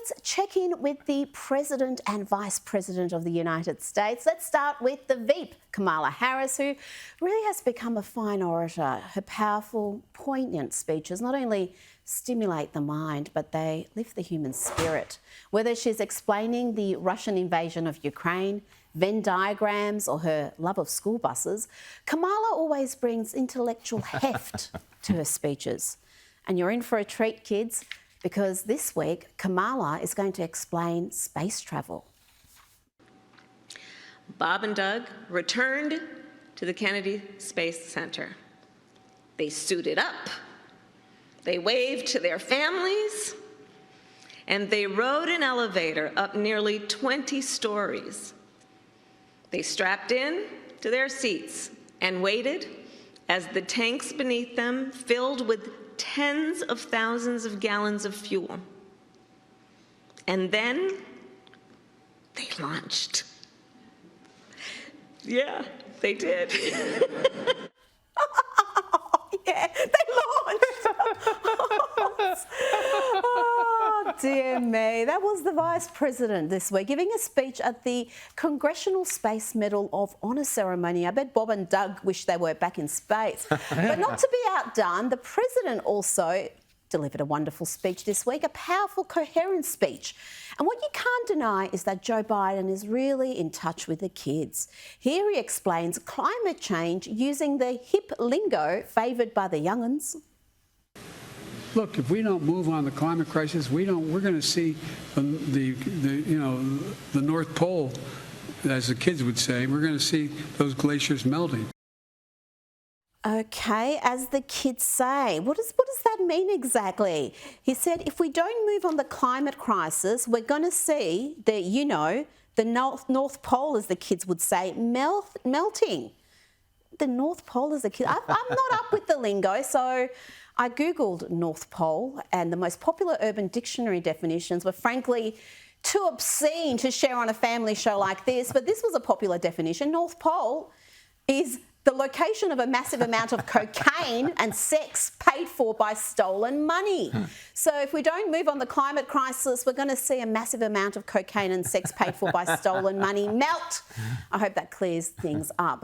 let's check in with the President and Vice President of the United States. Let's start with the Veep, Kamala Harris, who really has become a fine orator. Her powerful, poignant speeches not only stimulate the mind, but they lift the human spirit. Whether she's explaining the Russian invasion of Ukraine, Venn diagrams, or her love of school buses, Kamala always brings intellectual heft to her speeches. And you're in for a treat, kids, because this week Kamala is going to explain space travel. Bob and Doug returned to the Kennedy Space Center. They suited up, they waved to their families, and they rode an elevator up nearly 20 stories. They strapped in to their seats and waited as the tanks beneath them filled with tens of thousands of gallons of fuel. And then they launched. Yeah, they did. Yeah, they launched. Oh, dear me. That was the Vice President this week giving a speech at the Congressional Space Medal of Honor ceremony. I bet Bob and Doug wish they were back in space. But not to be outdone, the President also delivered a wonderful speech this week, a powerful, coherent speech. And what you can't deny is that Joe Biden is really in touch with the kids. Here he explains climate change using the hip lingo favoured by the younguns. Look, if we don't move on the climate crisis, we're going to see the North Pole, as the kids would say. We're going to see those glaciers melting. Okay, as the kids say. What does that mean exactly? He said, if we don't move on the climate crisis, we're going to see the North Pole, as the kids would say, melting. The North Pole, as the kids. I'm not up with the lingo, so I Googled North Pole, and the most popular Urban Dictionary definitions were frankly too obscene to share on a family show like this, but this was a popular definition. North Pole is the location of a massive amount of cocaine and sex paid for by stolen money. So if we don't move on the climate crisis, we're going to see a massive amount of cocaine and sex paid for by stolen money melt. I hope that clears things up.